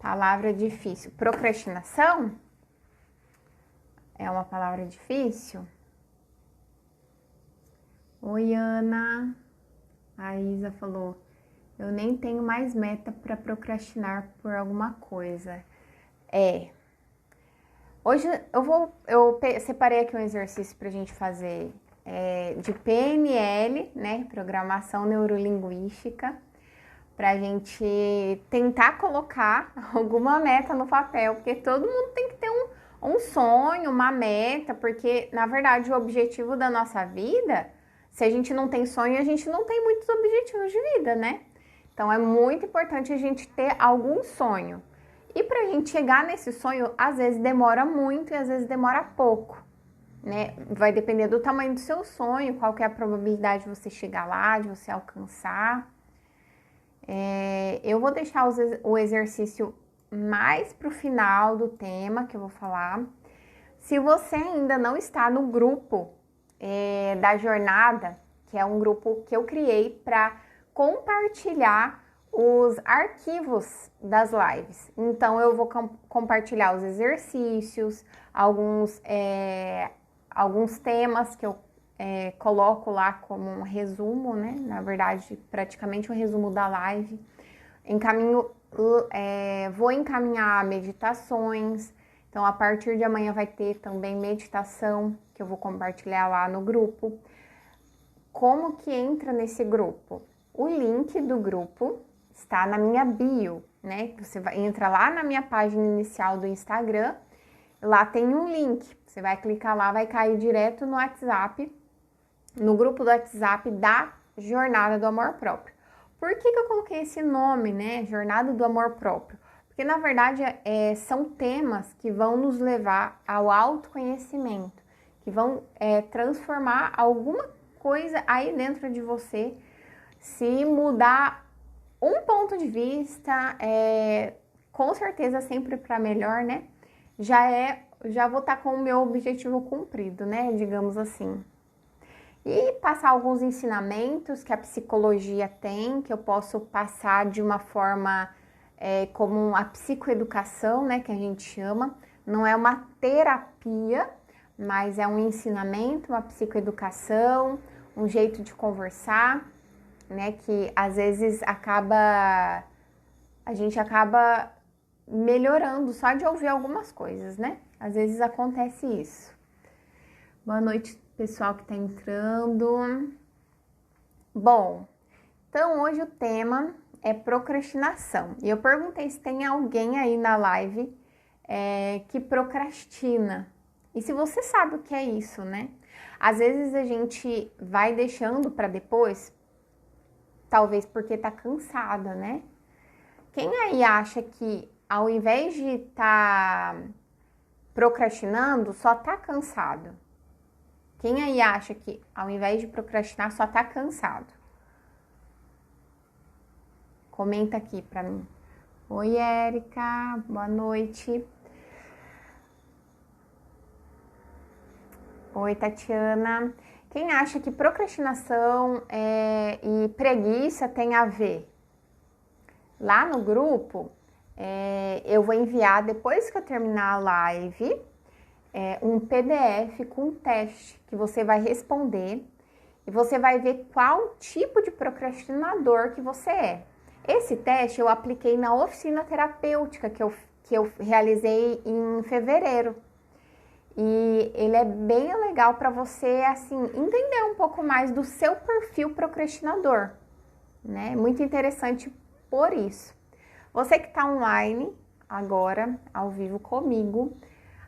Palavra difícil. Procrastinação? É uma palavra difícil? Oi, Ana. A Isa falou: eu nem tenho mais meta para procrastinar por alguma coisa. Hoje eu separei aqui um exercício pra gente fazer de PNL, né? Programação Neurolinguística, pra gente tentar colocar alguma meta no papel, porque todo mundo tem que ter um sonho, uma meta, porque na verdade o objetivo da nossa vida, se a gente não tem sonho, a gente não tem muitos objetivos de vida, né? Então é muito importante a gente ter algum sonho. E pra gente chegar nesse sonho, às vezes demora muito e às vezes demora pouco, né? Vai depender do tamanho do seu sonho, qual que é a probabilidade de você chegar lá, de você alcançar. Eu vou deixar o exercício mais pro final do tema que eu vou falar. Se você ainda não está no grupo da jornada, que é um grupo que eu criei para compartilhar os arquivos das lives. Então, eu vou compartilhar os exercícios, alguns temas que eu coloco lá como um resumo, né? Na verdade, praticamente um resumo da live. Vou encaminhar meditações. Então, a partir de amanhã vai ter também meditação, que eu vou compartilhar lá no grupo. Como que entra nesse grupo? O link do grupo está na minha bio, né? Você entra lá na minha página inicial do Instagram, lá tem um link. Você vai clicar lá, vai cair direto no WhatsApp, no grupo do WhatsApp da Jornada do Amor Próprio. Por que eu coloquei esse nome, né? Jornada do Amor Próprio? Porque, na verdade, são temas que vão nos levar ao autoconhecimento, que vão transformar alguma coisa aí dentro de você. Se mudar um ponto de vista, com certeza sempre para melhor, né? Já vou estar com o meu objetivo cumprido, né? Digamos assim. E passar alguns ensinamentos que a psicologia tem, que eu posso passar de uma forma como a psicoeducação, né? Que a gente chama. Não é uma terapia, mas é um ensinamento, uma psicoeducação, um jeito de conversar, né? Que às vezes a gente acaba melhorando só de ouvir algumas coisas, né? Às vezes acontece isso. Boa noite, pessoal que tá entrando. Bom, então hoje o tema é procrastinação. E eu perguntei se tem alguém aí na live que procrastina. E se você sabe o que é isso, né? Às vezes a gente vai deixando para depois, talvez porque tá cansada, né? Quem aí acha que ao invés de estar procrastinando, só tá cansado? Quem aí acha que ao invés de procrastinar, só tá cansado? Comenta aqui pra mim. Oi, Érica, boa noite. Oi, Tatiana. Quem acha que procrastinação e preguiça tem a ver? Lá no grupo, eu vou enviar, depois que eu terminar a live, um PDF com um teste que você vai responder e você vai ver qual tipo de procrastinador que você é. Esse teste eu apliquei na oficina terapêutica que eu realizei em fevereiro. E ele é bem legal para você, assim, entender um pouco mais do seu perfil procrastinador, né? Muito interessante por isso. Você que está online agora, ao vivo comigo,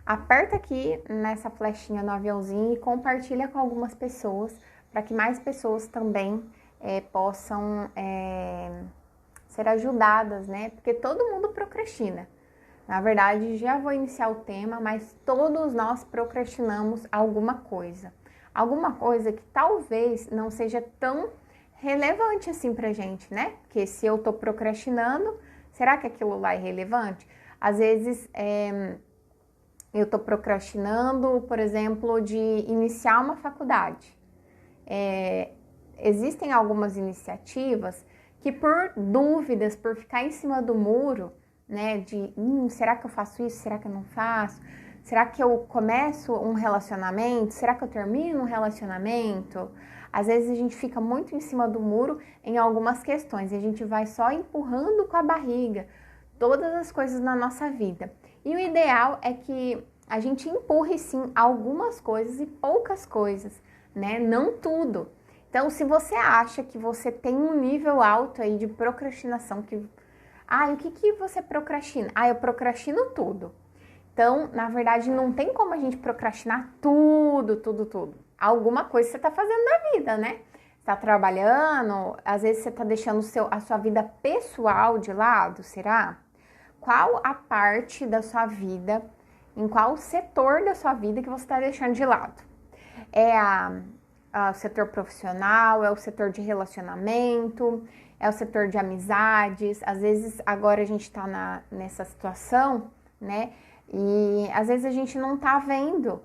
aperta aqui nessa flechinha no aviãozinho e compartilha com algumas pessoas, para que mais pessoas também possam ser ajudadas, né? Porque todo mundo procrastina. Na verdade, já vou iniciar o tema, mas todos nós procrastinamos alguma coisa. Alguma coisa que talvez não seja tão relevante assim pra gente, né? Porque se eu tô procrastinando, será que aquilo lá é relevante? Às vezes, eu tô procrastinando, por exemplo, de iniciar uma faculdade. Existem algumas iniciativas que por dúvidas, por ficar em cima do muro, né? De, será que eu faço isso? Será que eu não faço? Será que eu começo um relacionamento? Será que eu termino um relacionamento? Às vezes a gente fica muito em cima do muro em algumas questões e a gente vai só empurrando com a barriga todas as coisas na nossa vida. E o ideal é que a gente empurre sim algumas coisas e poucas coisas, né? Não tudo. Então, se você acha que você tem um nível alto aí de procrastinação, o que você procrastina? Eu procrastino tudo. Então, na verdade, não tem como a gente procrastinar tudo, tudo, tudo. Alguma coisa você está fazendo na vida, né? Está trabalhando, às vezes você está deixando a sua vida pessoal de lado, será? Qual a parte da sua vida, em qual setor da sua vida que você está deixando de lado? É o setor profissional, é o setor de relacionamento, é o setor de amizades. Às vezes, agora a gente está nessa situação, né? E às vezes a gente não tá vendo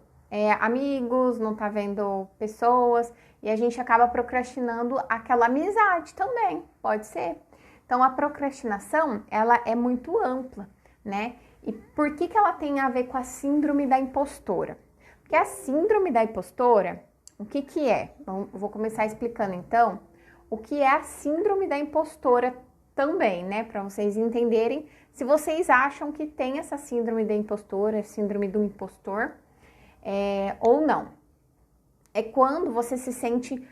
amigos, não tá vendo pessoas e a gente acaba procrastinando aquela amizade também, pode ser. Então a procrastinação, ela é muito ampla, né? E por que ela tem a ver com a síndrome da impostora? Porque a síndrome da impostora, o que é? Vou começar explicando então o que é a síndrome da impostora também, né? Para vocês entenderem se vocês acham que tem essa síndrome da impostora, síndrome do impostor, ou não. É quando você se sente,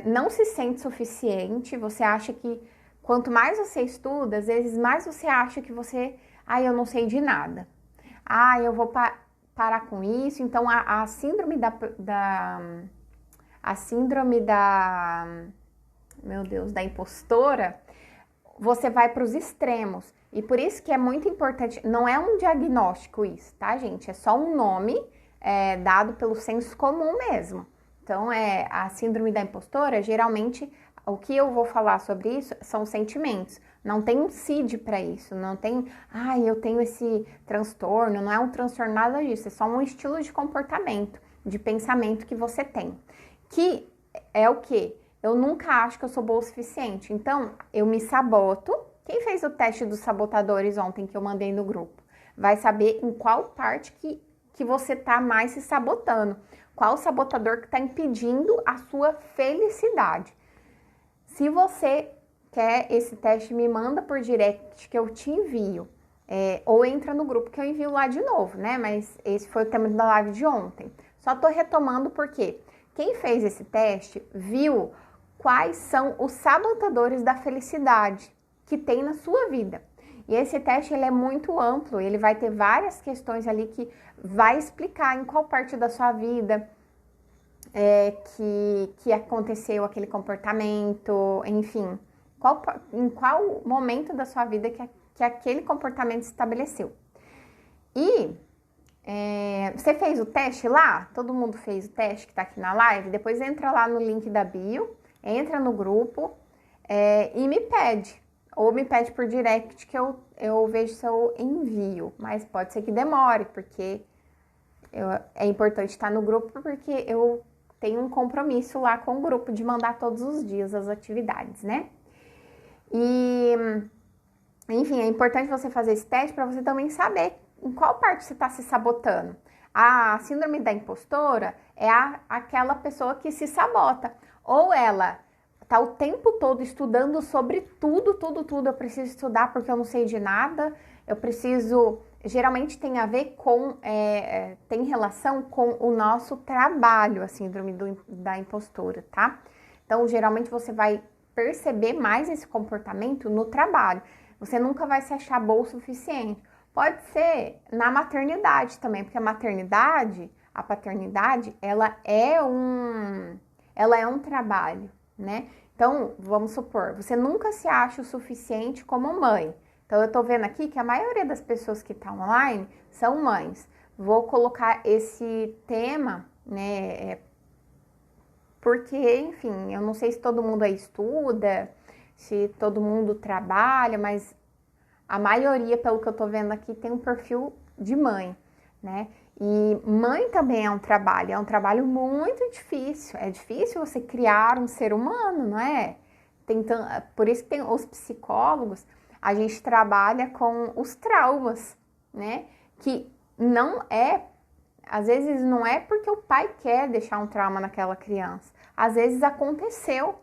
não se sente suficiente, você acha que quanto mais você estuda, às vezes mais você acha que eu não sei de nada. Eu vou parar com isso. Então, a síndrome da impostora, você vai para os extremos. E por isso que é muito importante, não é um diagnóstico isso, tá, gente? É só um nome dado pelo senso comum mesmo. Então, a síndrome da impostora, geralmente, o que eu vou falar sobre isso são sentimentos. Não tem um CID para isso, não tem, eu tenho esse transtorno, não é um transtorno, nada disso. É só um estilo de comportamento, de pensamento que você tem. Que é o quê? Eu nunca acho que eu sou boa o suficiente, então eu me saboto. Quem fez o teste dos sabotadores ontem que eu mandei no grupo vai saber em qual parte que você tá mais se sabotando, qual sabotador que está impedindo a sua felicidade. Se você quer esse teste, me manda por direct que eu te envio, ou entra no grupo que eu envio lá de novo, né? Mas esse foi o tema da live de ontem. Só tô retomando porque quem fez esse teste viu quais são os sabotadores da felicidade que tem na sua vida. E esse teste ele é muito amplo, ele vai ter várias questões ali que vai explicar em qual parte da sua vida que aconteceu aquele comportamento, enfim, em qual momento da sua vida que aquele comportamento se estabeleceu. E você fez o teste lá? Todo mundo fez o teste que tá aqui na live? Depois entra lá no link da bio, entra no grupo e me pede. Ou me pede por direct que eu vejo se eu envio. Mas pode ser que demore, porque é importante estar no grupo, porque eu tenho um compromisso lá com o grupo de mandar todos os dias as atividades, né? E, enfim, é importante você fazer esse teste para você também saber em qual parte você está se sabotando. A síndrome da impostora é aquela pessoa que se sabota. Ou ela tá o tempo todo estudando sobre tudo. Eu preciso estudar porque eu não sei de nada. Eu preciso... Geralmente tem a ver com... tem relação com o nosso trabalho, a síndrome da impostora, tá? Então, geralmente você vai perceber mais esse comportamento no trabalho. Você nunca vai se achar boa o suficiente. Pode ser na maternidade também, porque a paternidade, ela é um trabalho, né? Então, vamos supor, você nunca se acha o suficiente como mãe. Então, eu tô vendo aqui que a maioria das pessoas que tá online são mães. Vou colocar esse tema, né? Porque, enfim, eu não sei se todo mundo aí estuda, se todo mundo trabalha, mas a maioria, pelo que eu tô vendo aqui, tem um perfil de mãe, né? E mãe também é um trabalho muito difícil. É difícil você criar um ser humano, não é? Por isso que tem os psicólogos. a gente trabalha com os traumas, né? Que não é, às vezes não é porque o pai quer deixar um trauma naquela criança. Às vezes aconteceu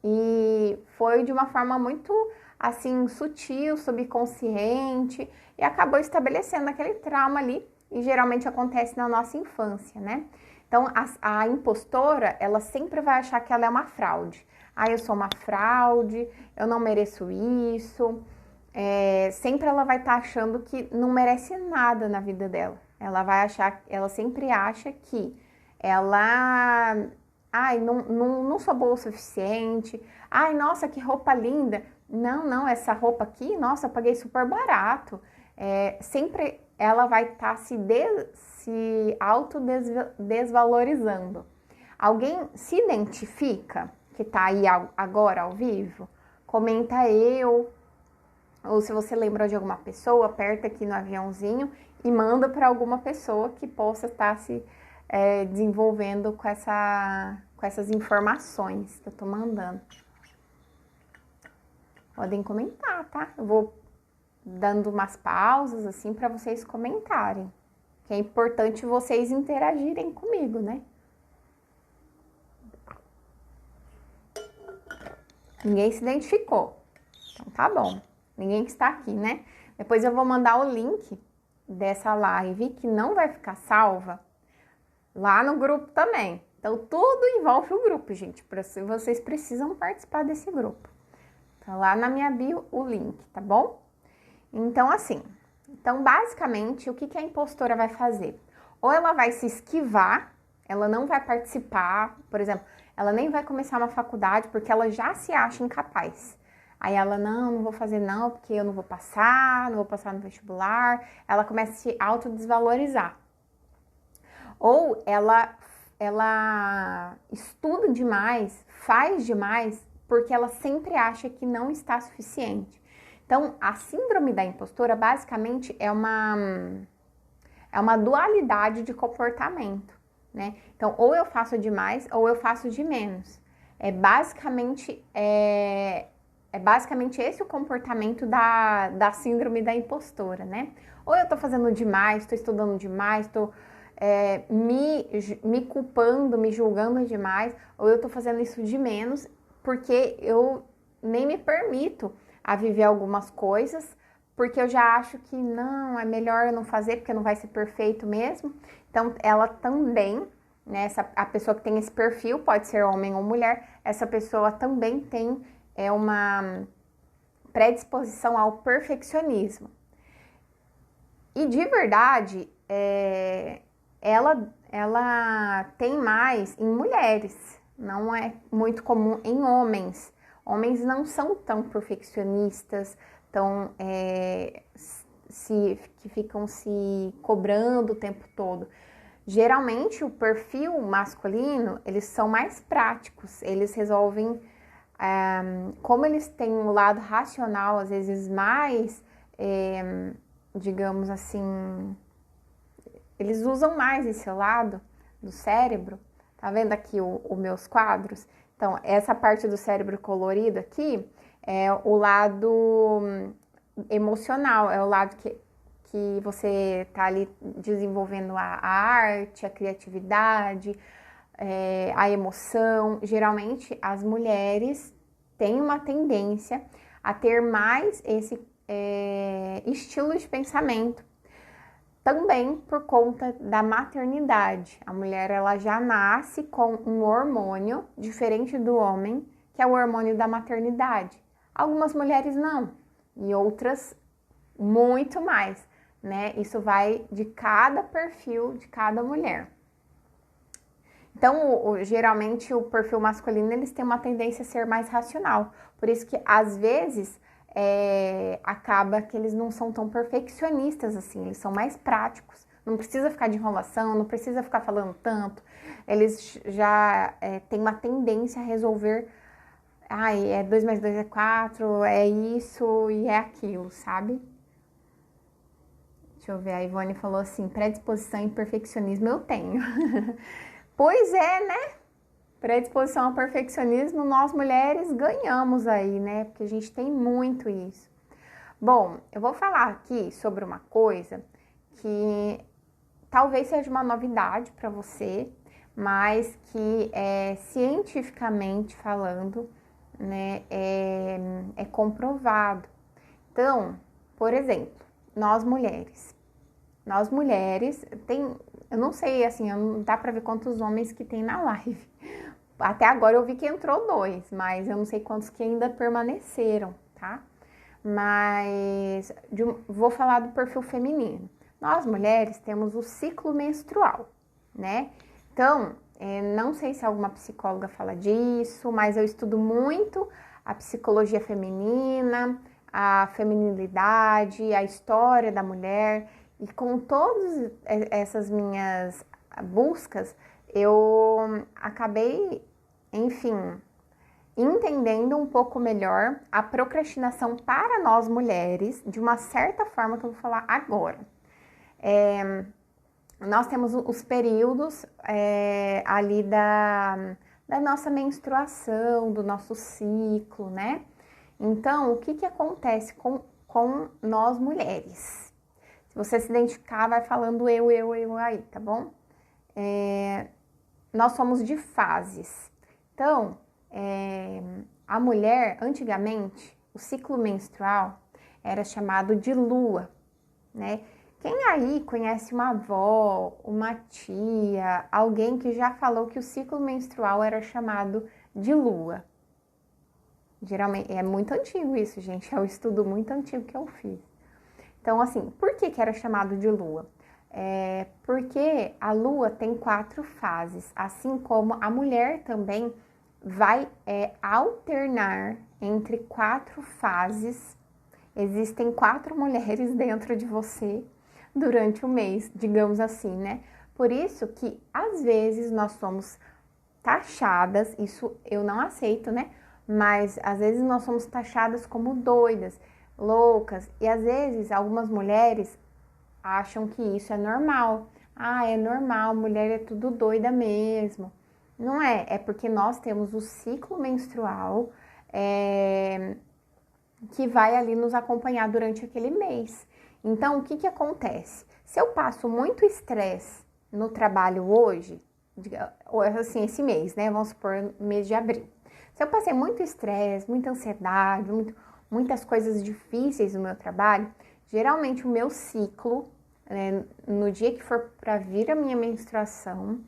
e foi de uma forma muito, assim, sutil, subconsciente e acabou estabelecendo aquele trauma ali e geralmente acontece na nossa infância, né? Então, a impostora, ela sempre vai achar que ela é uma fraude. Ah, eu sou uma fraude, eu não mereço isso. Sempre ela vai estar achando que não merece nada na vida dela. Ela sempre acha que ela, ai, não sou boa o suficiente. Ai, nossa, que roupa linda. Não, essa roupa aqui, nossa, eu paguei super barato. Sempre ela vai estar se autodesvalorizando. Alguém se identifica que tá aí agora ao vivo? Comenta eu, ou se você lembra de alguma pessoa, aperta aqui no aviãozinho e manda para alguma pessoa que possa estar se desenvolvendo com essas informações que eu tô mandando. Podem comentar, tá? Eu vou dando umas pausas assim para vocês comentarem. Que é importante vocês interagirem comigo, né? Ninguém se identificou. Então tá bom. Ninguém que está aqui, né? Depois eu vou mandar o link dessa live que não vai ficar salva lá no grupo também. Então tudo envolve o grupo, gente. Vocês precisam participar desse grupo. Tá lá na minha bio o link, tá bom? Então assim, basicamente o que a impostora vai fazer? Ou ela vai se esquivar, ela não vai participar, por exemplo, ela nem vai começar uma faculdade porque ela já se acha incapaz. Aí ela, não vou fazer não, porque eu não vou passar no vestibular. Ela começa a se autodesvalorizar. Ou ela estuda demais, faz demais, porque ela sempre acha que não está suficiente. Então, a síndrome da impostora, basicamente, é uma dualidade de comportamento, né? Então, ou eu faço demais, ou eu faço de menos. É basicamente esse o comportamento da síndrome da impostora, né? Ou eu tô fazendo demais, tô estudando demais, tô me culpando, me julgando demais, ou eu tô fazendo isso de menos porque eu nem me permito a viver algumas coisas, porque eu já acho que não, é melhor eu não fazer, porque não vai ser perfeito mesmo. Então, ela também, né, a pessoa que tem esse perfil, pode ser homem ou mulher, essa pessoa também tem uma predisposição ao perfeccionismo. E de verdade, ela tem mais em mulheres, não é muito comum em homens. Homens não são tão perfeccionistas, que ficam se cobrando o tempo todo. Geralmente, o perfil masculino, eles são mais práticos, eles resolvem, como eles têm um lado racional, às vezes mais, digamos assim, eles usam mais esse lado do cérebro. Tá vendo aqui os meus quadros? Então, essa parte do cérebro colorido aqui é o lado emocional, é o lado que você tá ali desenvolvendo a arte, a criatividade, a emoção. Geralmente, as mulheres têm uma tendência a ter mais esse estilo de pensamento. Também por conta da maternidade. A mulher, ela já nasce com um hormônio diferente do homem, que é o hormônio da maternidade. Algumas mulheres não, e outras muito mais, né? Isso vai de cada perfil de cada mulher. Então, geralmente, o perfil masculino, eles têm uma tendência a ser mais racional. Por isso que, às vezes, acaba que eles não são tão perfeccionistas assim, eles são mais práticos. Não precisa ficar de enrolação, não precisa ficar falando tanto. Eles já têm uma tendência a resolver. 2 mais 2 é 4, é isso e é aquilo, sabe? Deixa eu ver, a Ivone falou assim, predisposição e perfeccionismo eu tenho. Pois é, né? Predisposição ao perfeccionismo, nós mulheres ganhamos aí, né? Porque a gente tem muito isso. Bom, eu vou falar aqui sobre uma coisa que talvez seja uma novidade para você, mas que cientificamente falando, né, é comprovado. Então, por exemplo, nós mulheres, eu não sei, assim, não dá para ver quantos homens que tem na live. Até agora eu vi que entrou 2, mas eu não sei quantos que ainda permaneceram, tá? Mas vou falar do perfil feminino. Nós mulheres temos o ciclo menstrual, né? Então, não sei se alguma psicóloga fala disso, mas eu estudo muito a psicologia feminina, a feminilidade, a história da mulher, e com todas essas minhas buscas, eu acabei, enfim, entendendo um pouco melhor a procrastinação para nós mulheres, de uma certa forma que eu vou falar agora. Nós temos os períodos ali da nossa menstruação, do nosso ciclo, né? Então, o que acontece com nós mulheres? Se você se identificar, vai falando eu aí, tá bom? Nós somos de fases. Então, a mulher, antigamente, o ciclo menstrual era chamado de lua, né? Quem aí conhece uma avó, uma tia, alguém que já falou que o ciclo menstrual era chamado de lua? Geralmente, é muito antigo isso, gente, é um estudo muito antigo que eu fiz. Então, assim, por que era chamado de lua? Porque a lua tem 4 fases, assim como a mulher também vai alternar entre 4 fases. Existem 4 mulheres dentro de você durante o mês, digamos assim, né? Por isso que às vezes nós somos taxadas, isso eu não aceito, né? Mas às vezes nós somos taxadas como doidas, loucas, e às vezes algumas mulheres acham que isso é normal. Ah, é normal, mulher é tudo doida mesmo. Não é, é porque nós temos o ciclo menstrual que vai ali nos acompanhar durante aquele mês. Então, o que acontece? Se eu passo muito estresse no trabalho hoje, assim, esse mês, né? Vamos supor, mês de abril. Se eu passei muito estresse, muita ansiedade, muitas coisas difíceis no meu trabalho, geralmente o meu ciclo, no dia que for para vir a minha menstruação,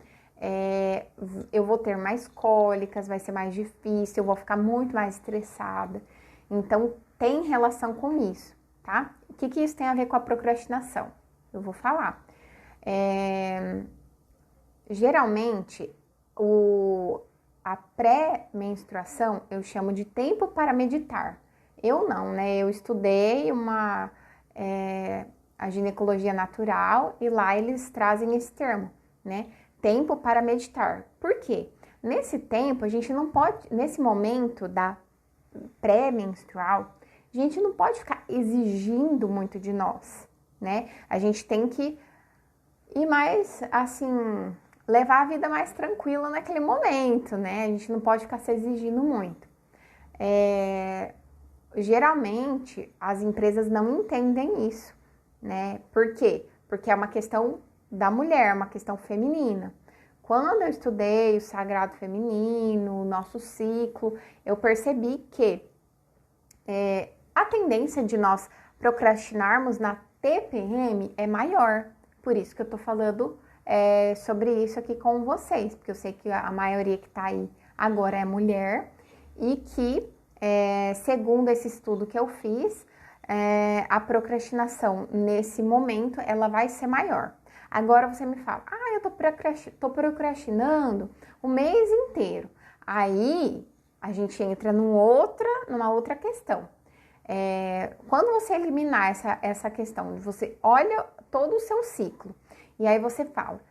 eu vou ter mais cólicas, vai ser mais difícil, eu vou ficar muito mais estressada. Então, tem relação com isso, tá? O que isso tem a ver com a procrastinação? Eu vou falar. Geralmente, a pré-menstruação eu chamo de tempo para meditar. Eu não, né? Eu estudei a ginecologia natural e lá eles trazem esse termo, né? Tempo para meditar. Por quê? Nesse tempo, a gente não pode, nesse momento da pré-menstrual, a gente não pode ficar exigindo muito de nós, né? A gente tem que ir mais, assim, levar a vida mais tranquila naquele momento, né? A gente não pode ficar se exigindo muito. Geralmente, as empresas não entendem isso, né? Por quê? Porque é uma questão da mulher, uma questão feminina. Quando eu estudei o sagrado feminino, o nosso ciclo, eu percebi que a tendência de nós procrastinarmos na TPM é maior. Por isso que eu tô falando sobre isso aqui com vocês, porque eu sei que a maioria que tá aí agora é mulher e que, segundo esse estudo que eu fiz, a procrastinação nesse momento ela vai ser maior. Agora você me fala, eu tô procrastinando o mês inteiro. Aí a gente entra numa outra questão. Quando você eliminar essa questão, você olha todo o seu ciclo e aí você fala,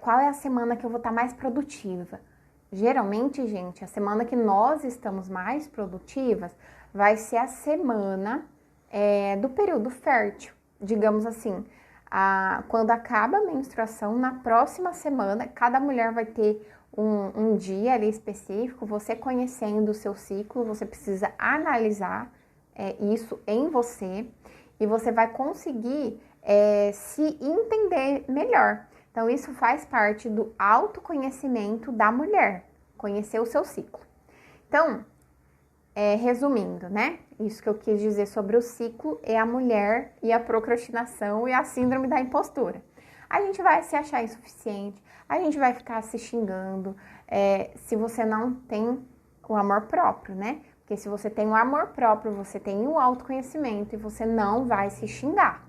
qual é a semana que eu vou estar mais produtiva? Geralmente, gente, a semana que nós estamos mais produtivas vai ser a semana do período fértil, digamos assim. Quando acaba a menstruação, na próxima semana, cada mulher vai ter um dia ali específico. Você conhecendo o seu ciclo, você precisa analisar isso em você e você vai conseguir se entender melhor. Então, isso faz parte do autoconhecimento da mulher, conhecer o seu ciclo. Então, resumindo, né? Isso que eu quis dizer sobre o ciclo é a mulher e a procrastinação e a síndrome da impostura. A gente vai se achar insuficiente, a gente vai ficar se xingando, se você não tem o amor próprio, né? Porque se você tem o amor próprio, você tem o autoconhecimento e você não vai se xingar.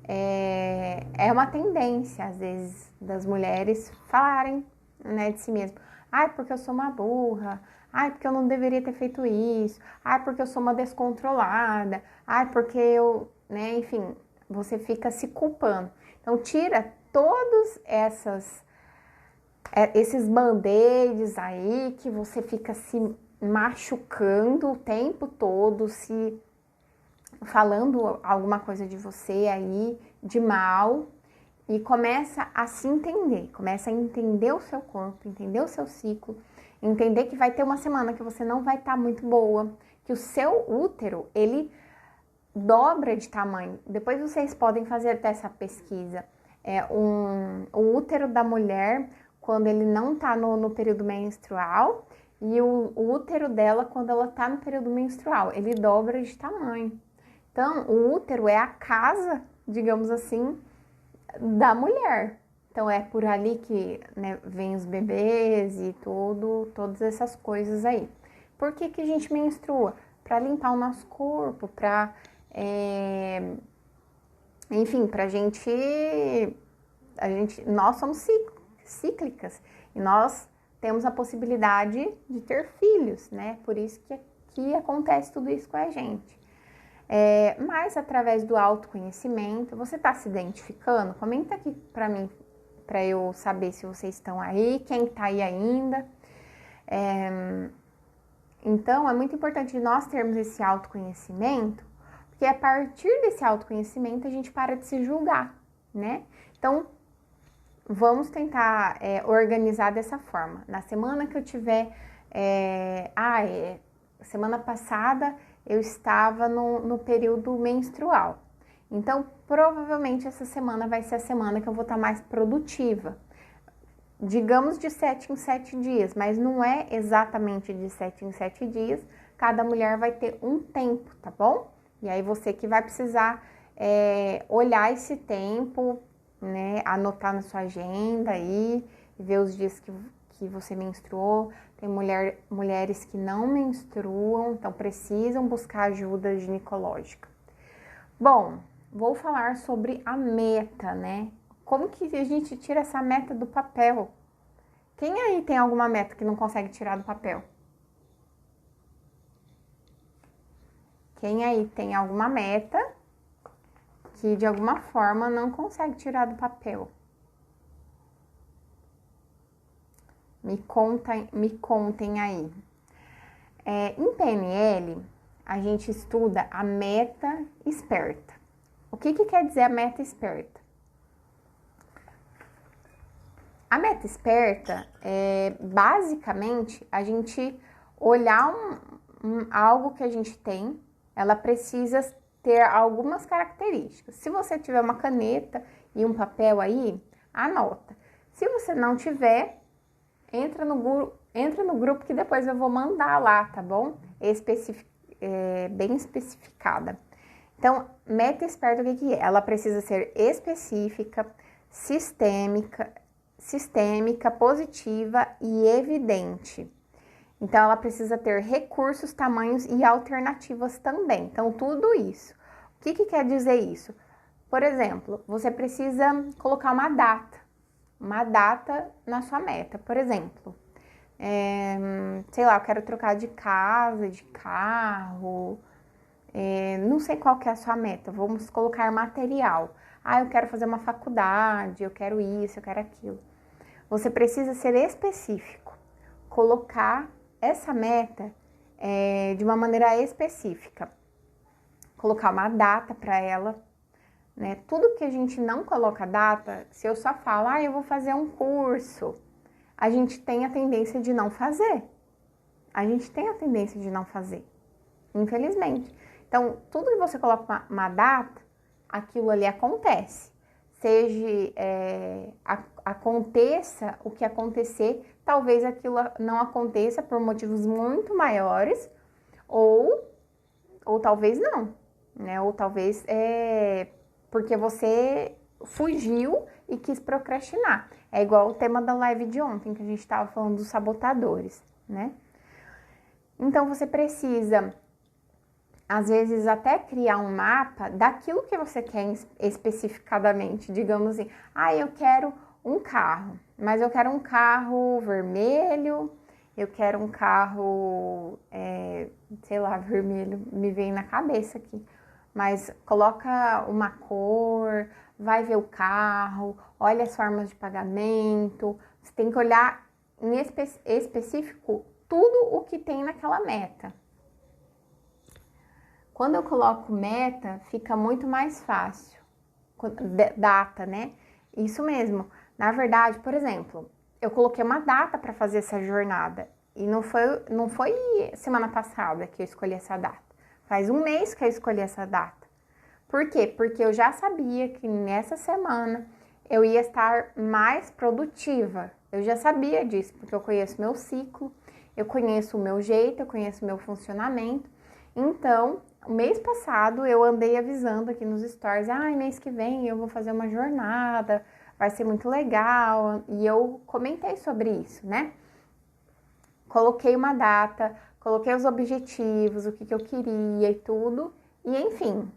É uma tendência, às vezes, das mulheres falarem, né, de si mesmo. Ai, porque eu sou uma burra. Ai, porque eu não deveria ter feito isso. Ai, porque eu sou uma descontrolada. Ai, porque eu, né, enfim, você fica se culpando. Então, tira todos esses band-aids aí que você fica se machucando o tempo todo, se falando alguma coisa de você aí, de mal, e começa a se entender, começa a entender o seu corpo, entender o seu ciclo, entender que vai ter uma semana que você não vai estar muito boa, que o seu útero, ele dobra de tamanho. Depois vocês podem fazer até essa pesquisa. O útero da mulher, quando ele não está no período menstrual, e o útero dela, quando ela está no período menstrual, ele dobra de tamanho. Então, o útero é a casa, digamos assim, da mulher. Então, é por ali que, né, vem os bebês e todas essas coisas aí. Por que que a gente menstrua? Para limpar o nosso corpo, para, enfim, pra gente, nós somos cíclicas e nós temos a possibilidade de ter filhos, né? Por isso que acontece tudo isso com a gente. Mas através do autoconhecimento, você está se identificando? Comenta aqui para mim, para eu saber se vocês estão aí, quem está aí ainda. Então, é muito importante nós termos esse autoconhecimento, porque a partir desse autoconhecimento a gente para de se julgar, né? Então, vamos tentar organizar dessa forma. Na semana que eu tiver... semana passada eu estava no período menstrual. Então, provavelmente essa semana vai ser a semana que eu vou estar mais produtiva. Digamos de 7 em 7 dias, mas não é exatamente de 7 em 7 dias. Cada mulher vai ter um tempo, tá bom? E aí você que vai precisar olhar esse tempo, né? Anotar na sua agenda aí, ver os dias que você menstruou. Tem mulheres que não menstruam, então precisam buscar ajuda ginecológica. Bom, vou falar sobre a meta, né? Como que a gente tira essa meta do papel? Quem aí tem alguma meta que não consegue tirar do papel? Quem aí tem alguma meta que de alguma forma não consegue tirar do papel? Me contem aí. Em PNL, a gente estuda a meta esperta. O que quer dizer a meta esperta? A meta esperta é basicamente a gente olhar algo que a gente tem, ela precisa ter algumas características. Se você tiver uma caneta e um papel aí, anota. Se você não tiver, entra no grupo que depois eu vou mandar lá, tá bom? Bem especificada. Então, meta esperta, o que é? Ela precisa ser específica, sistêmica, positiva e evidente. Então, ela precisa ter recursos, tamanhos e alternativas também. Então, tudo isso. O que quer dizer isso? Por exemplo, você precisa colocar uma data na sua meta. Por exemplo, sei lá, eu quero trocar de casa, de carro, não sei qual que é a sua meta, vamos colocar material. Eu quero fazer uma faculdade, eu quero isso, eu quero aquilo. Você precisa ser específico, colocar essa meta de uma maneira específica, colocar uma data para ela, né? Tudo que a gente não coloca data, se eu só falo, eu vou fazer um curso, a gente tem a tendência de não fazer. Infelizmente. Então, tudo que você coloca uma data, aquilo ali acontece. Seja, aconteça o que acontecer, talvez aquilo não aconteça por motivos muito maiores, ou talvez não, né? Ou talvez porque você fugiu e quis procrastinar. É igual o tema da live de ontem, que a gente estava falando dos sabotadores, né? Então, você precisa, às vezes, até criar um mapa daquilo que você quer especificadamente. Digamos assim, eu quero um carro, mas eu quero um carro vermelho, eu quero um carro, sei lá, vermelho, me vem na cabeça aqui. Mas coloca uma cor, vai ver o carro, olha as formas de pagamento. Você tem que olhar em específico tudo o que tem naquela meta. Quando eu coloco meta, fica muito mais fácil. Data, né? Isso mesmo. Na verdade, por exemplo, eu coloquei uma data para fazer essa jornada. E não foi semana passada que eu escolhi essa data. Faz um mês que eu escolhi essa data. Por quê? Porque eu já sabia que nessa semana eu ia estar mais produtiva. Eu já sabia disso, porque eu conheço meu ciclo, eu conheço o meu jeito, eu conheço o meu funcionamento. Então, o mês passado eu andei avisando aqui nos stories, mês que vem eu vou fazer uma jornada, vai ser muito legal. E eu comentei sobre isso, né? Coloquei uma data, coloquei os objetivos, o que eu queria e tudo. E enfim,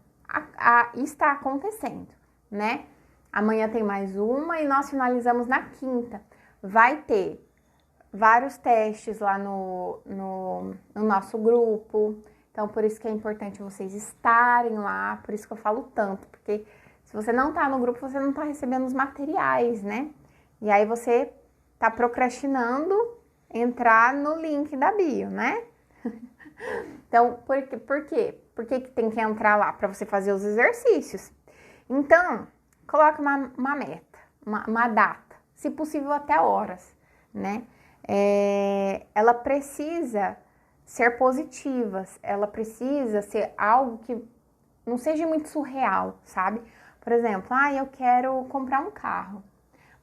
está acontecendo, né? Amanhã tem mais uma e nós finalizamos na quinta. Vai ter vários testes lá no nosso grupo. Então, por isso que é importante vocês estarem lá, por isso que eu falo tanto, porque se você não tá no grupo, você não tá recebendo os materiais, né? E aí você tá procrastinando entrar no link da bio, né? Então, por quê? Por que tem que entrar lá? Para você fazer os exercícios. Então, coloca uma meta, uma data, se possível até horas, né? Ela precisa ser positiva, ela precisa ser algo que não seja muito surreal, sabe? Por exemplo, eu quero comprar um carro.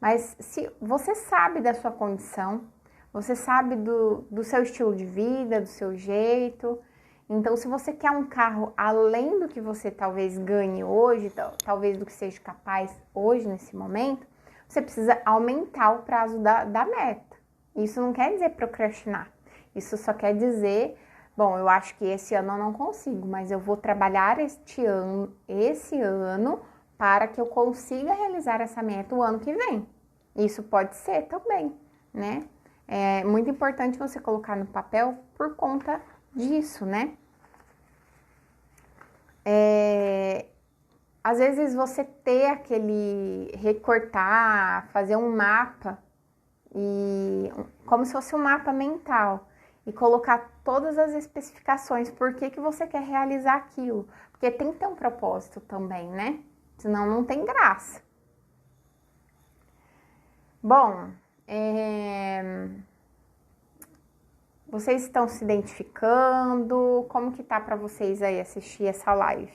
Mas se você sabe da sua condição, você sabe do seu estilo de vida, do seu jeito. Então, se você quer um carro além do que você talvez ganhe hoje, talvez do que seja capaz hoje, nesse momento, você precisa aumentar o prazo da meta. Isso não quer dizer procrastinar. Isso só quer dizer, bom, eu acho que esse ano eu não consigo, mas eu vou trabalhar esse ano para que eu consiga realizar essa meta o ano que vem. Isso pode ser também, né? É muito importante você colocar no papel por conta disso, né? Às vezes você ter recortar, fazer um mapa, como se fosse um mapa mental, e colocar todas as especificações, por que você quer realizar aquilo. Porque tem que ter um propósito também, né? Senão não tem graça. Bom, vocês estão se identificando? Como que tá para vocês aí assistir essa live?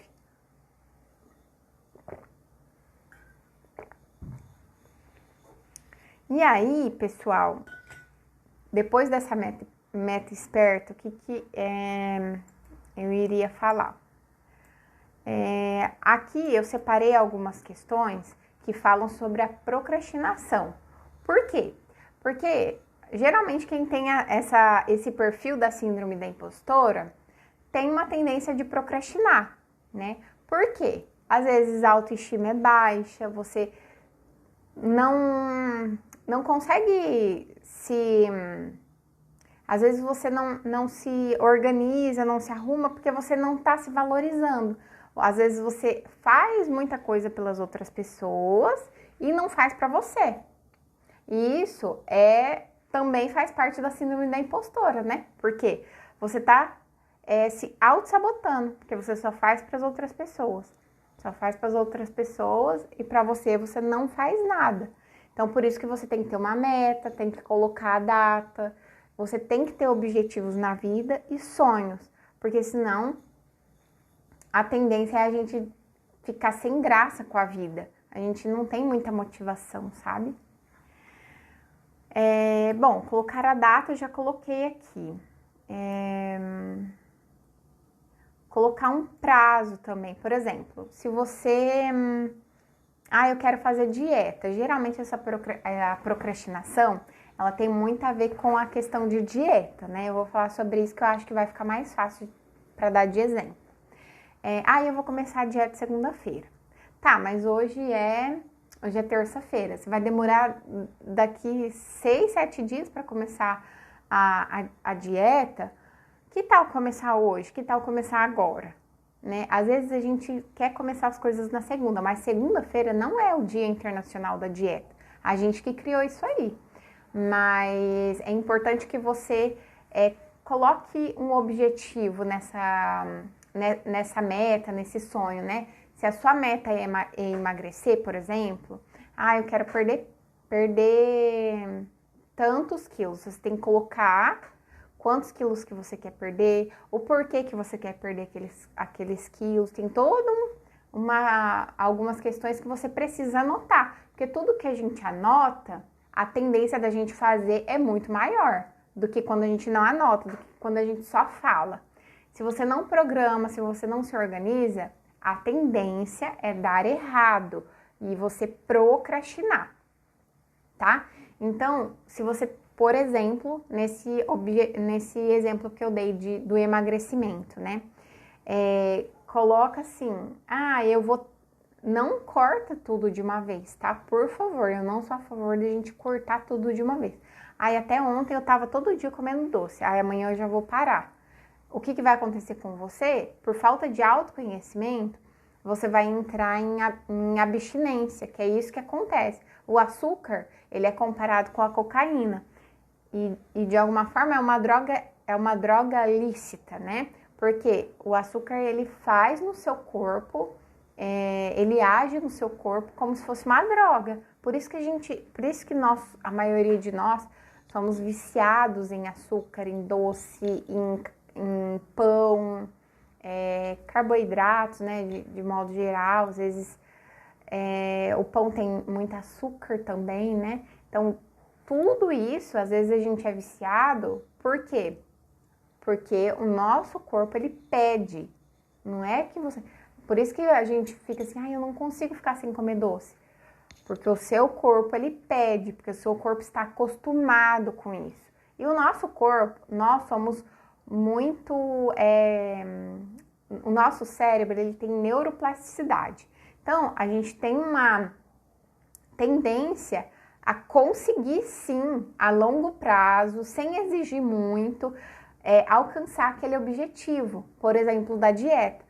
E aí, pessoal, depois dessa meta esperta, o que eu iria falar? Aqui eu separei algumas questões que falam sobre a procrastinação. Por quê? Porque geralmente quem tem esse perfil da síndrome da impostora tem uma tendência de procrastinar, né? Por quê? Às vezes a autoestima é baixa, você não consegue às vezes você não se organiza, não se arruma porque você não está se valorizando. Às vezes você faz muita coisa pelas outras pessoas e não faz para você. E isso também faz parte da síndrome da impostora, né? Porque você tá se auto-sabotando, porque você só faz para as outras pessoas. Só faz para as outras pessoas e para você não faz nada. Então, por isso que você tem que ter uma meta, tem que colocar a data, você tem que ter objetivos na vida e sonhos, porque senão a tendência é a gente ficar sem graça com a vida. A gente não tem muita motivação, sabe? Bom, colocar a data eu já coloquei aqui. Colocar um prazo também. Por exemplo, se você... eu quero fazer dieta. Geralmente a procrastinação, ela tem muito a ver com a questão de dieta, né? Eu vou falar sobre isso que eu acho que vai ficar mais fácil para dar de exemplo. Eu vou começar a dieta segunda-feira. Tá, mas hoje é terça-feira. Você vai demorar daqui 6, 7 dias para começar a dieta. Que tal começar hoje? Que tal começar agora? Né? Às vezes a gente quer começar as coisas na segunda, mas segunda-feira não é o Dia Internacional da Dieta. A gente que criou isso aí. Mas é importante que você coloque um objetivo nessa meta, nesse sonho, né? Se a sua meta é emagrecer, por exemplo, eu quero perder tantos quilos. Você tem que colocar quantos quilos que você quer perder, o porquê que você quer perder aqueles quilos. Tem algumas questões que você precisa anotar, porque tudo que a gente anota, a tendência da gente fazer é muito maior do que quando a gente não anota, do que quando a gente só fala. Se você não programa, se você não se organiza, a tendência é dar errado e você procrastinar, tá? Então, se você, por exemplo, nesse exemplo que eu dei do emagrecimento, né? Coloca assim, não corta tudo de uma vez, tá? Por favor, eu não sou a favor de a gente cortar tudo de uma vez. Até ontem eu tava todo dia comendo doce, amanhã eu já vou parar. O que vai acontecer com você? Por falta de autoconhecimento, você vai entrar em abstinência, que é isso que acontece. O açúcar, ele é comparado com a cocaína. E de alguma forma é uma droga lícita, né? Porque o açúcar, ele faz no seu corpo, ele age no seu corpo como se fosse uma droga. Por isso que a maioria de nós somos viciados em açúcar, em doce, em pão, carboidratos, né, de modo geral. Às vezes o pão tem muito açúcar também, né? Então, tudo isso, às vezes a gente é viciado, por quê? Porque o nosso corpo, ele pede, não é que você... Por isso que a gente fica assim, eu não consigo ficar sem comer doce. Porque o seu corpo, ele pede, porque o seu corpo está acostumado com isso. E o nosso corpo, nós somos muito... o nosso cérebro, ele tem neuroplasticidade. Então, a gente tem uma tendência a conseguir, sim, a longo prazo, sem exigir muito, alcançar aquele objetivo, por exemplo, da dieta.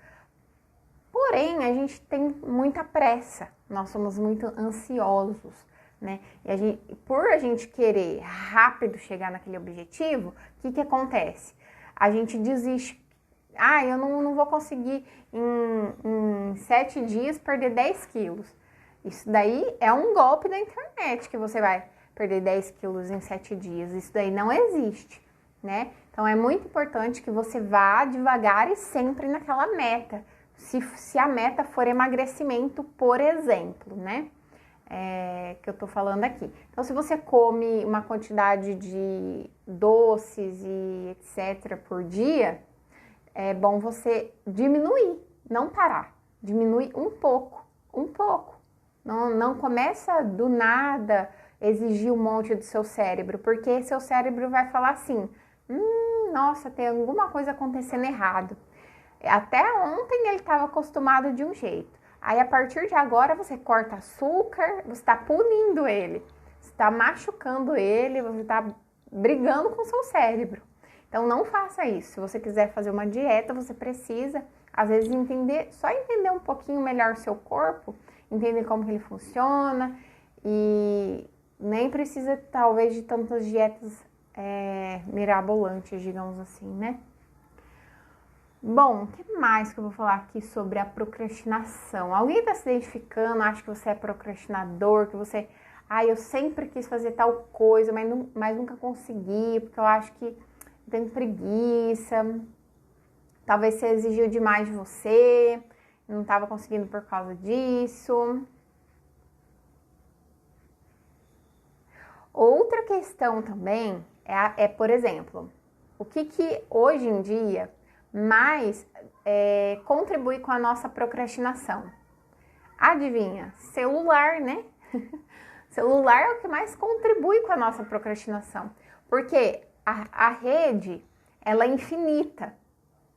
Porém, a gente tem muita pressa, nós somos muito ansiosos, né? E por a gente querer rápido chegar naquele objetivo, o que acontece? A gente desiste. Eu não vou conseguir em 7 dias perder 10 quilos. Isso daí é um golpe da internet, que você vai perder 10 quilos em 7 dias. Isso daí não existe, né? Então, é muito importante que você vá devagar e sempre naquela meta. Se a meta for emagrecimento, por exemplo, né? Que eu tô falando aqui. Então, se você come uma quantidade de doces e etc. por dia, é bom você diminuir, não parar. Diminui um pouco. Não começa do nada exigir um monte do seu cérebro, porque seu cérebro vai falar assim, nossa, tem alguma coisa acontecendo errado. Até ontem ele estava acostumado de um jeito. Aí, a partir de agora, você corta açúcar, você está punindo ele, você está machucando ele, você está brigando com o seu cérebro. Então, não faça isso. Se você quiser fazer uma dieta, você precisa, às vezes, só entender um pouquinho melhor o seu corpo, entender como que ele funciona, e nem precisa, talvez, de tantas dietas mirabolantes, digamos assim, né? Bom, o que mais que eu vou falar aqui sobre a procrastinação? Alguém está se identificando, acha que você é procrastinador, que você... eu sempre quis fazer tal coisa, mas nunca consegui, porque eu acho que tenho preguiça. Talvez você exigiu demais de você, não estava conseguindo por causa disso. Outra questão também por exemplo, o que hoje em dia mais contribui com a nossa procrastinação? Adivinha? Celular, né? Celular é o que mais contribui com a nossa procrastinação, porque a rede, ela é infinita.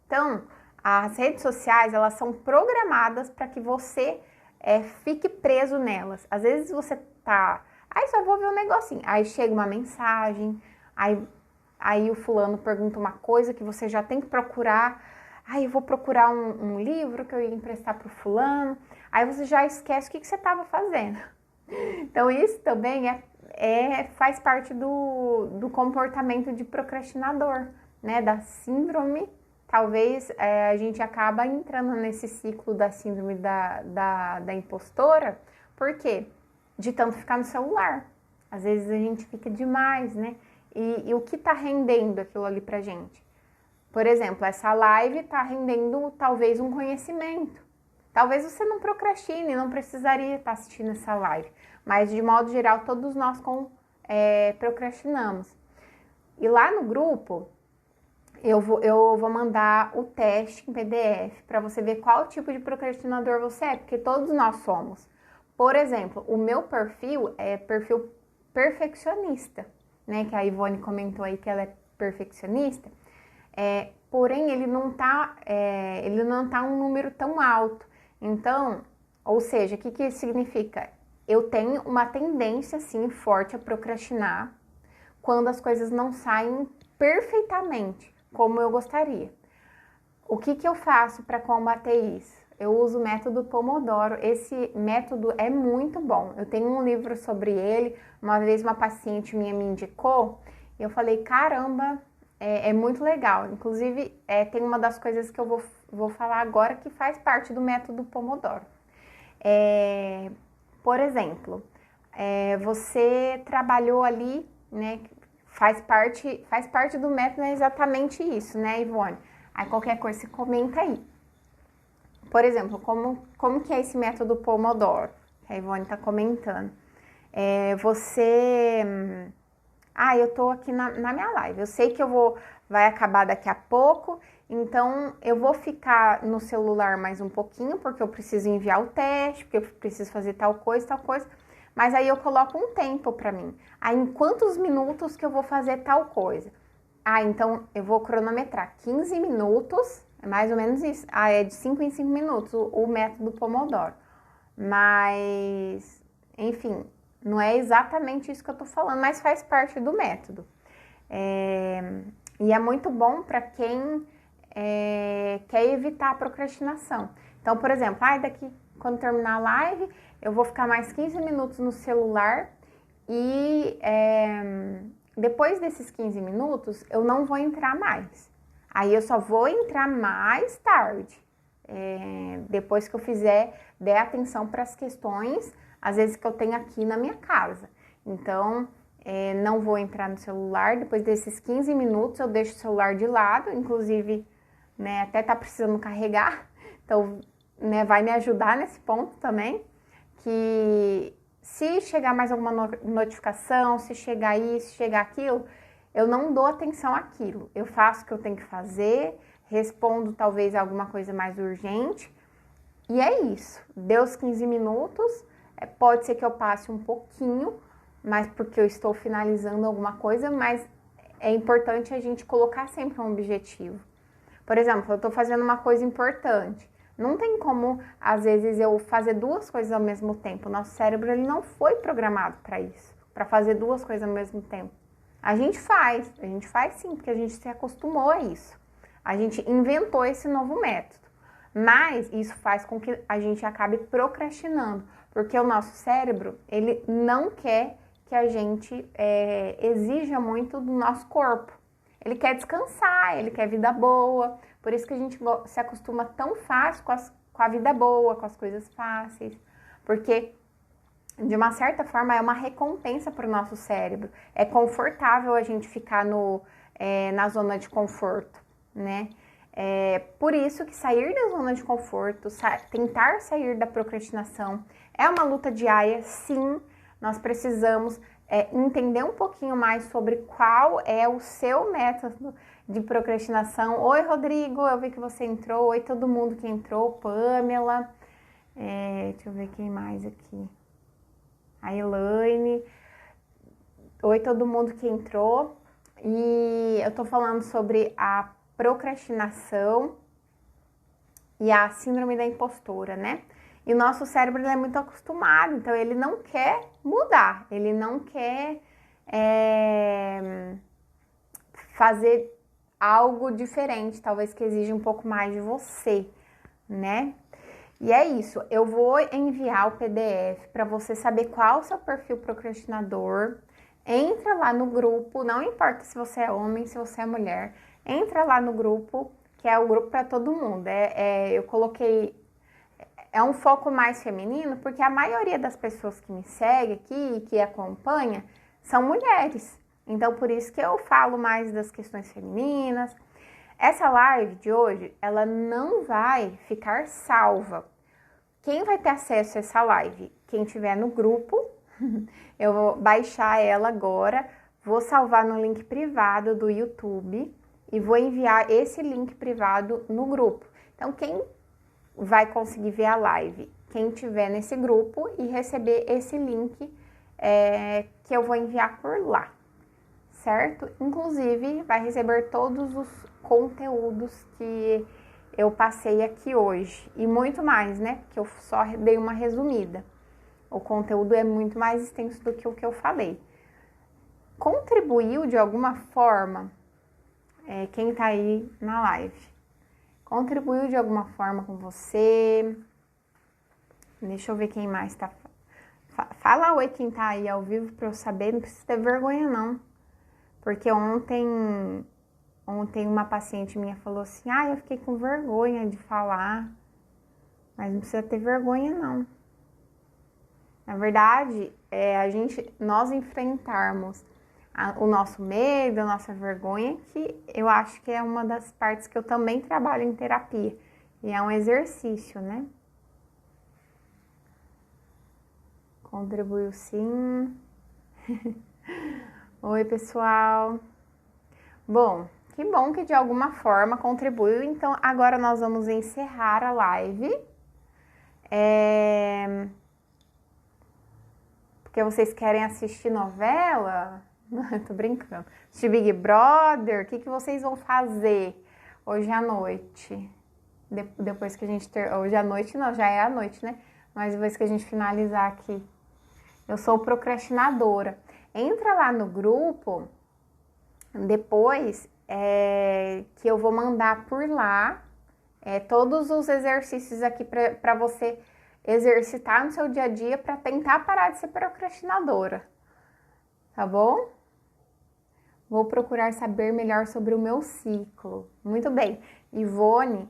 Então, as redes sociais, elas são programadas para que você fique preso nelas. Às vezes você tá, só vou ver um negocinho, aí chega uma mensagem, aí o fulano pergunta uma coisa que você já tem que procurar, eu vou procurar um livro que eu ia emprestar pro fulano, aí você já esquece o que você estava fazendo. Então isso também faz parte do comportamento de procrastinador, né? Da síndrome, talvez a gente acaba entrando nesse ciclo da síndrome da impostora, por quê? De tanto ficar no celular. Às vezes a gente fica demais, né? E o que tá rendendo aquilo ali pra gente? Por exemplo, essa live tá rendendo talvez um conhecimento. Talvez você não procrastine, não precisaria estar assistindo essa live. Mas, de modo geral, todos nós procrastinamos. E lá no grupo, eu vou mandar o teste em PDF para você ver qual tipo de procrastinador você é, porque todos nós somos. Por exemplo, o meu perfil é perfil perfeccionista, né? Que a Ivone comentou aí que ela é perfeccionista. Porém, ele não tá um número tão alto. Então, ou seja, o que isso significa? Eu tenho uma tendência, assim, forte a procrastinar quando as coisas não saem perfeitamente como eu gostaria. O que eu faço para combater isso? Eu uso o método Pomodoro. Esse método é muito bom. Eu tenho um livro sobre ele. Uma vez uma paciente minha me indicou e eu falei, caramba, é muito legal. Inclusive, tem uma das coisas que eu vou falar agora que faz parte do método Pomodoro. Por exemplo, você trabalhou ali, né? Faz parte do método, é exatamente isso, né, Ivone? Aí qualquer coisa você comenta aí. Por exemplo, como que é esse método Pomodoro? Que a Ivone tá comentando. Eu tô aqui na minha live. Eu sei que vai acabar daqui a pouco, então eu vou ficar no celular mais um pouquinho, porque eu preciso enviar o teste, porque eu preciso fazer tal coisa, mas aí eu coloco um tempo para mim. Aí em quantos minutos que eu vou fazer tal coisa? Então eu vou cronometrar 15 minutos, é mais ou menos isso. É de 5 em 5 minutos o método Pomodoro. Mas, enfim, não é exatamente isso que eu tô falando, mas faz parte do método. E é muito bom para quem quer evitar a procrastinação. Então, por exemplo, quando terminar a live, eu vou ficar mais 15 minutos no celular e depois desses 15 minutos, eu não vou entrar mais. Aí eu só vou entrar mais tarde, depois que eu der atenção para as questões, às vezes que eu tenho aqui na minha casa. Então, não vou entrar no celular, depois desses 15 minutos eu deixo o celular de lado, inclusive, né, até tá precisando carregar, então, né, vai me ajudar nesse ponto também, que se chegar mais alguma notificação, se chegar isso, se chegar aquilo, eu não dou atenção àquilo. Eu faço o que eu tenho que fazer, respondo talvez alguma coisa mais urgente, e é isso. Deu os 15 minutos, pode ser que eu passe um pouquinho, mas porque eu estou finalizando alguma coisa, mas é importante a gente colocar sempre um objetivo. Por exemplo, eu estou fazendo uma coisa importante. Não tem como, às vezes, eu fazer duas coisas ao mesmo tempo. O nosso cérebro ele não foi programado para isso, para fazer duas coisas ao mesmo tempo. A gente faz sim, porque a gente se acostumou a isso. A gente inventou esse novo método. Mas isso faz com que a gente acabe procrastinando, porque o nosso cérebro, ele não quer que a gente exija muito do nosso corpo. Ele quer descansar, ele quer vida boa, por isso que a gente se acostuma tão fácil com a vida boa, com as coisas fáceis, porque de uma certa forma é uma recompensa para o nosso cérebro. É confortável a gente ficar na zona de conforto, né? Por isso que sair da zona de conforto, tentar sair da procrastinação é uma luta diária, sim. Nós precisamos entender um pouquinho mais sobre qual é o seu método de procrastinação. Oi, Rodrigo, eu vi que você entrou. Oi, todo mundo que entrou. Pamela. Deixa eu ver quem mais aqui. A Elaine. Oi, todo mundo que entrou. E eu tô falando sobre a procrastinação e a síndrome da impostora, né? E o nosso cérebro ele é muito acostumado, então ele não quer mudar, ele não quer fazer algo diferente, talvez que exija um pouco mais de você, né? E é isso, eu vou enviar o PDF para você saber qual é o seu perfil procrastinador. Entra lá no grupo, não importa se você é homem, se você é mulher, entra lá no grupo, que é o grupo para todo mundo. Eu coloquei, é um foco mais feminino, porque a maioria das pessoas que me segue aqui, que acompanha, são mulheres. Então, por isso que eu falo mais das questões femininas. Essa live de hoje, ela não vai ficar salva. Quem vai ter acesso a essa live? Quem tiver no grupo. Eu vou baixar ela agora, vou salvar no link privado do YouTube e vou enviar esse link privado no grupo. Então, quem vai conseguir ver a live? Quem tiver nesse grupo e receber esse link que eu vou enviar por lá, certo? Inclusive, vai receber todos os conteúdos que eu passei aqui hoje e muito mais, né? Porque eu só dei uma resumida. O conteúdo é muito mais extenso do que o que eu falei. Contribuiu de alguma forma quem tá aí na live? Contribuiu de alguma forma com você? Deixa eu ver quem mais tá. Fala oi quem tá aí ao vivo pra eu saber, não precisa ter vergonha não. Porque ontem uma paciente minha falou assim, eu fiquei com vergonha de falar, mas não precisa ter vergonha não. Na verdade, nós enfrentarmos o nosso medo, a nossa vergonha, que eu acho que é uma das partes que eu também trabalho em terapia. E é um exercício, né? Contribuiu sim. Oi, pessoal. Bom, que bom que de alguma forma contribuiu. Então, agora nós vamos encerrar a live. Porque vocês querem assistir novela? Tô brincando. Assistir Big Brother? O que vocês vão fazer hoje à noite? Depois que a gente hoje à noite não, já é à noite, né? Mas depois que a gente finalizar aqui. Eu sou procrastinadora. Entra lá no grupo, depois que eu vou mandar por lá todos os exercícios aqui para você exercitar no seu dia a dia para tentar parar de ser procrastinadora, tá bom? Vou procurar saber melhor sobre o meu ciclo. Muito bem. Ivone,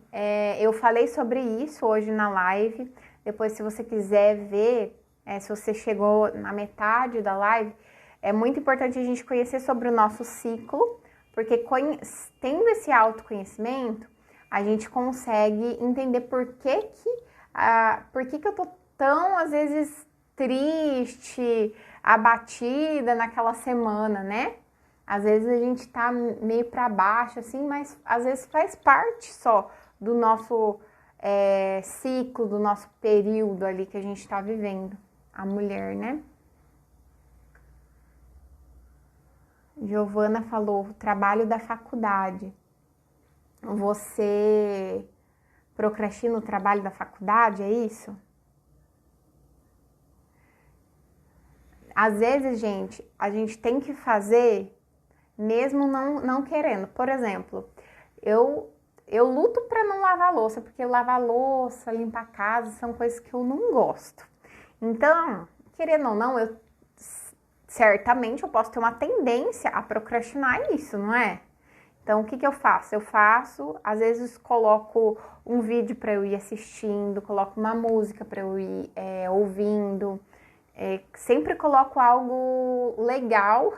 eu falei sobre isso hoje na live. Depois, se você quiser ver, se você chegou na metade da live, é muito importante a gente conhecer sobre o nosso ciclo, porque tendo esse autoconhecimento, a gente consegue entender por que eu tô tão, às vezes, triste, abatida naquela semana, né? Às vezes a gente tá meio para baixo, assim, mas às vezes faz parte só do nosso ciclo, do nosso período ali que a gente tá vivendo, a mulher, né? Giovana falou, trabalho da faculdade. Você procrastina o trabalho da faculdade, é isso? Às vezes, gente, a gente tem que fazer mesmo não querendo. Por exemplo, eu luto para não lavar louça, porque lavar louça, limpar a casa são coisas que eu não gosto. Então, querendo ou não, certamente eu posso ter uma tendência a procrastinar isso, não é? Então, o que eu faço? Às vezes coloco um vídeo para eu ir assistindo, coloco uma música para eu ir ouvindo, sempre coloco algo legal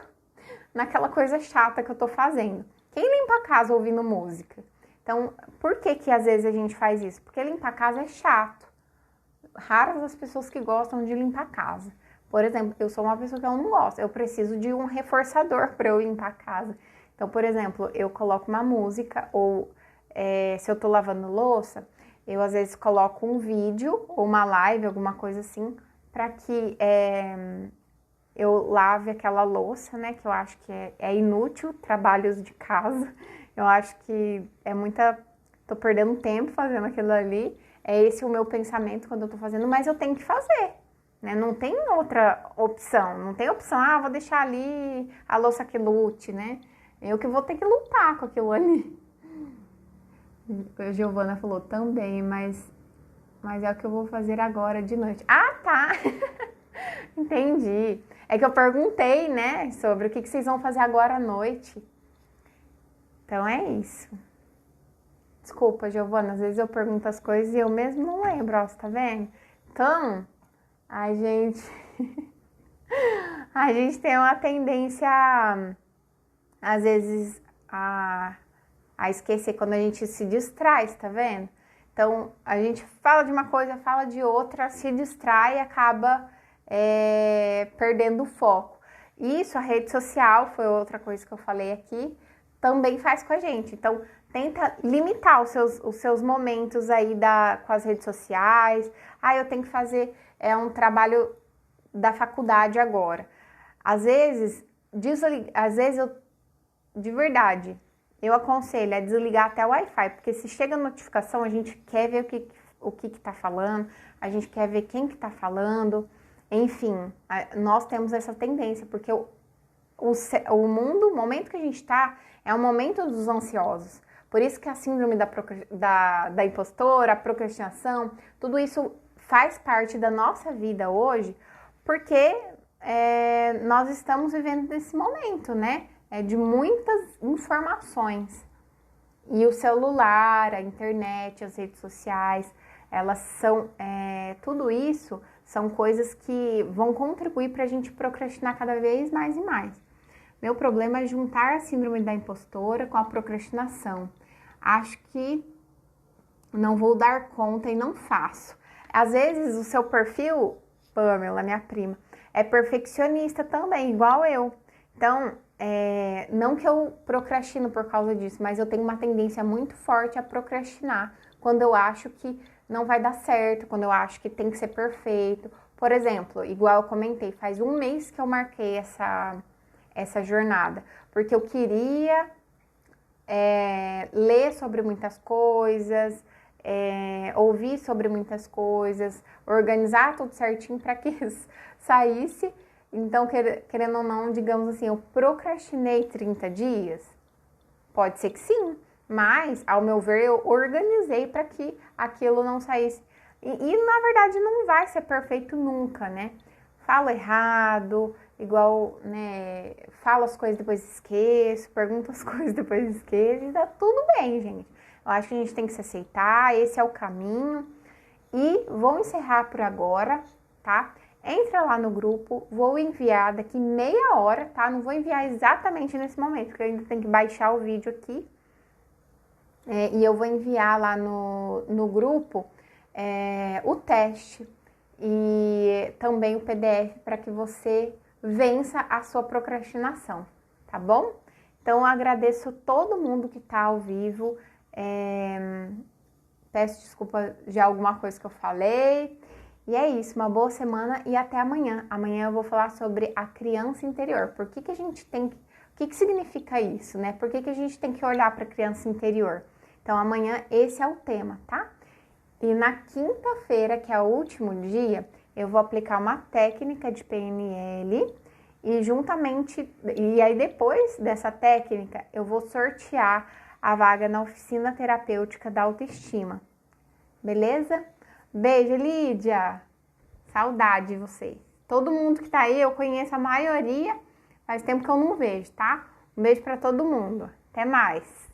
naquela coisa chata que eu tô fazendo. Quem limpa a casa ouvindo música? Então, por que que às vezes a gente faz isso? Porque limpar a casa é chato. Raras as pessoas que gostam de limpar a casa. Por exemplo, eu sou uma pessoa que eu não gosto. Eu preciso de um reforçador para eu limpar a casa. Então, por exemplo, eu coloco uma música ou se eu tô lavando louça, eu às vezes coloco um vídeo ou uma live, alguma coisa assim, para que eu lave aquela louça, né? Que eu acho que é inútil, trabalhos de casa. Eu acho que tô perdendo tempo fazendo aquilo ali. É esse o meu pensamento quando eu tô fazendo, mas eu tenho que fazer, né? Não tem outra opção. Não tem opção, vou deixar ali a louça que lute, né? Eu que vou ter que lutar com aquilo ali. A Giovana falou também, mas é o que eu vou fazer agora de noite. Ah, tá! Entendi. É que eu perguntei, né, sobre o que vocês vão fazer agora à noite. Então é isso. Desculpa, Giovana, às vezes eu pergunto as coisas e eu mesmo não lembro, ó, você tá vendo? Então, a gente tem uma tendência, às vezes, a esquecer quando a gente se distrai, tá vendo? Então, a gente fala de uma coisa, fala de outra, se distrai e acaba perdendo o foco. Isso, a rede social, foi outra coisa que eu falei aqui, também faz com a gente. Então, tenta limitar os seus momentos aí com as redes sociais. Eu tenho que fazer um trabalho da faculdade agora. Às vezes, de verdade, eu aconselho a desligar até o Wi-Fi, porque se chega notificação, a gente quer ver o que tá falando, a gente quer ver quem que tá falando, enfim, nós temos essa tendência, porque o mundo, o momento que a gente tá, é o momento dos ansiosos. Por isso que a síndrome da impostora, a procrastinação, tudo isso faz parte da nossa vida hoje, porque nós estamos vivendo nesse momento, né? De muitas informações. E o celular, a internet, as redes sociais, elas são, tudo isso são coisas que vão contribuir para a gente procrastinar cada vez mais e mais. Meu problema é juntar a síndrome da impostora com a procrastinação. Acho que não vou dar conta e não faço. Às vezes o seu perfil, Pamela, minha prima, é perfeccionista também, igual eu. Então, não que eu procrastino por causa disso, mas eu tenho uma tendência muito forte a procrastinar quando eu acho que não vai dar certo, quando eu acho que tem que ser perfeito. Por exemplo, igual eu comentei, faz um mês que eu marquei essa jornada, porque eu queria ler sobre muitas coisas, ouvir sobre muitas coisas, organizar tudo certinho para que saísse. Então, querendo ou não, digamos assim, eu procrastinei 30 dias? Pode ser que sim, mas, ao meu ver, eu organizei para que aquilo não saísse. E, na verdade, não vai ser perfeito nunca, né? Falo errado, igual, né? Falo as coisas depois esqueço, pergunto as coisas depois esqueço, e tá tudo bem, gente. Eu acho que a gente tem que se aceitar, esse é o caminho. E vou encerrar por agora, tá? Entra lá no grupo, vou enviar daqui meia hora, tá? Não vou enviar exatamente nesse momento, porque eu ainda tenho que baixar o vídeo aqui. E eu vou enviar lá no grupo o teste e também o PDF para que você vença a sua procrastinação, tá bom? Então, eu agradeço todo mundo que tá ao vivo. Peço desculpa de alguma coisa que eu falei. E é isso, uma boa semana e até amanhã. Amanhã eu vou falar sobre a criança interior. Por que a gente tem que... O que significa isso, né? Por que a gente tem que olhar para a criança interior? Então, amanhã esse é o tema, tá? E na quinta-feira, que é o último dia, eu vou aplicar uma técnica de PNL e aí depois dessa técnica, eu vou sortear a vaga na oficina terapêutica da autoestima. Beleza? Beijo, Lídia! Saudade de vocês. Todo mundo que tá aí, eu conheço a maioria, faz tempo que eu não vejo, tá? Um beijo pra todo mundo. Até mais!